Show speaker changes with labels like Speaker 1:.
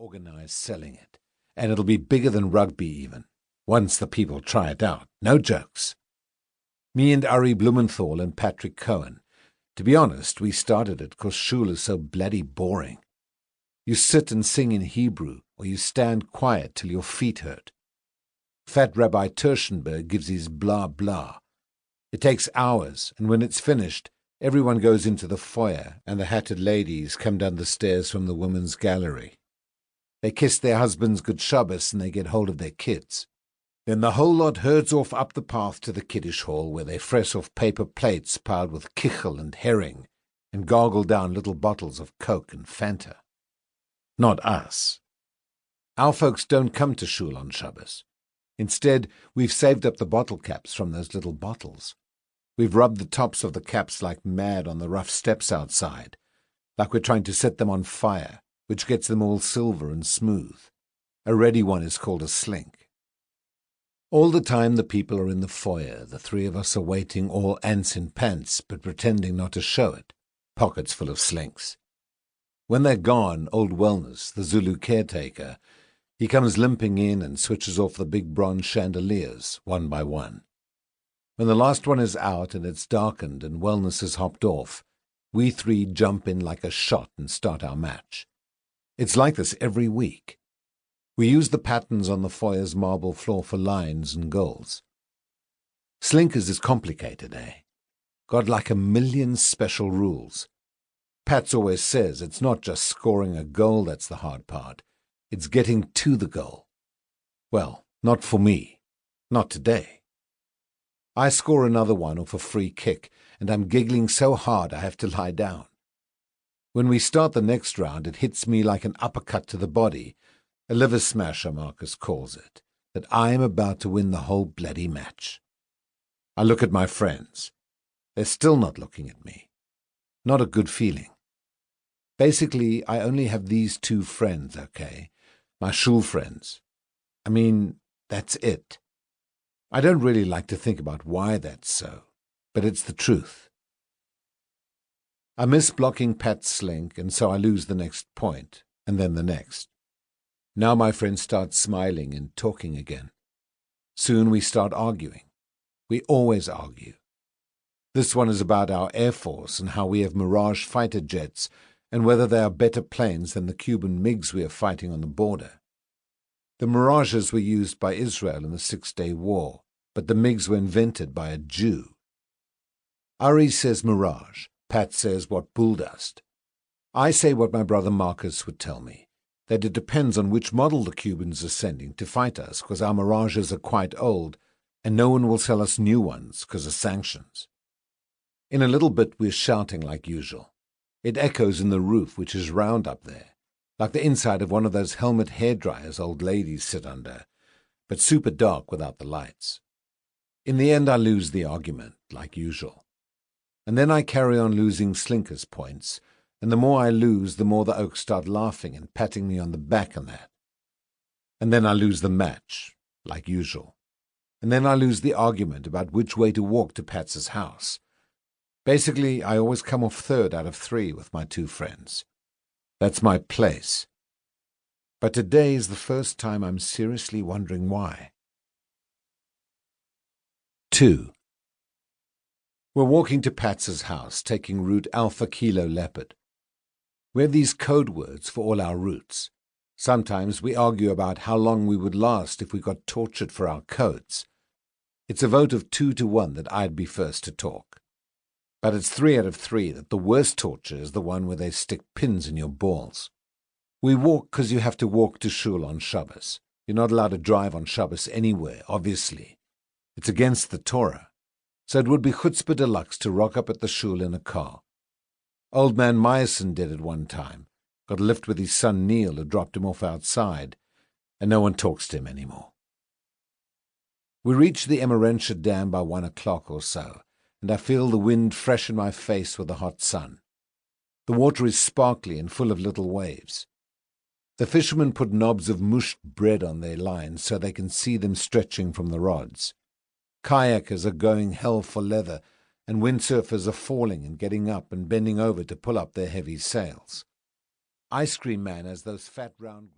Speaker 1: organise selling it, and it'll be bigger than rugby even, once the people try it out. No jokes. Me and Ari Blumenthal and Patrick Cohen. To be honest, we started it because shul is so bloody boring. You sit and sing in Hebrew, or you stand quiet till your feet hurt. Fat Rabbi Terschenberg gives his blah blah. It takes hours, and when it's finished, everyone goes into the foyer, and the hatted ladies come down the stairs from the women's gallery. They kiss their husbands good Shabbos, and they get hold of their kids. Then the whole lot herds off up the path to the Kiddush hall, where they fresh off paper plates piled with kichel and herring, and gargle down little bottles of Coke and Fanta. Not us. Our folks don't come to shul on Shabbos. Instead, we've saved up the bottle caps from those little bottles. We've rubbed the tops of the caps like mad on the rough steps outside, like we're trying to set them on fire, which gets them all silver and smooth. A ready one is called a slink. All the time the people are in the foyer, the three of us are waiting, all ants in pants, but pretending not to show it, pockets full of slinks. When they're gone, old Wellness, the Zulu caretaker, he comes limping in and switches off the big bronze chandeliers, one by one. When the last one is out and it's darkened and Wellness has hopped off, we three jump in like a shot and start our match. It's like this every week. We use the patterns on the foyer's marble floor for lines and goals. Slinkers is complicated, eh? Got like 1,000,000 special rules. Pats always says it's not just scoring a goal that's the hard part. It's getting to the goal. Well, not for me. Not today. I score another one off a free kick, and I'm giggling so hard I have to lie down. When we start the next round, it hits me like an uppercut to the body, a liver smasher, Marcus calls it, that I am about to win the whole bloody match. I look at my friends. They're still not looking at me. Not a good feeling. Basically, I only have these two friends, okay? My shul friends. I mean, that's it. I don't really like to think about why that's so, but it's the truth. I miss blocking Pat's slink, and so I lose the next point, and then the next. Now my friend starts smiling and talking again. Soon we start arguing. We always argue. This one is about our Air Force and how we have Mirage fighter jets and whether they are better planes than the Cuban MiGs we are fighting on the border. The Mirages were used by Israel in the Six-Day War, but the MiGs were invented by a Jew. Ari says Mirage. Pat says what bulldust. I say what my brother Marcus would tell me, that it depends on which model the Cubans are sending to fight us, because our Mirages are quite old, and no one will sell us new ones because of sanctions. In a little bit we're shouting like usual. It echoes in the roof, which is round up there, like the inside of one of those helmet hairdryers old ladies sit under, but super dark without the lights. In the end I lose the argument, like usual. And then I carry on losing slinkers points, and the more I lose, the more the oaks start laughing and patting me on the back and that. And then I lose the match, like usual. And then I lose the argument about which way to walk to Pat's house. Basically, I always come off third out of 3 with my 2 friends. That's my place. But today is the first time I'm seriously wondering why. 2. We're walking to Pat's house, taking route Alpha Kilo Leopard. We have these code words for all our routes. Sometimes we argue about how long we would last if we got tortured for our codes. It's a vote of 2 to 1 that I'd be first to talk. But it's 3 out of 3 that the worst torture is the one where they stick pins in your balls. We walk because you have to walk to shul on Shabbos. You're not allowed to drive on Shabbos anywhere, obviously. It's against the Torah. So it would be chutzpah deluxe to rock up at the shul in a car. Old man Meyerson did it one time, got a lift with his son Neil, who dropped him off outside, and no one talks to him anymore. We reach the Emmerensha Dam by 1 o'clock or so, and I feel the wind fresh in my face with the hot sun. The water is sparkly and full of little waves. The fishermen put knobs of mushed bread on their lines so they can see them stretching from the rods. Kayakers are going hell for leather, and windsurfers are falling and getting up and bending over to pull up their heavy sails. Ice cream man has those fat round...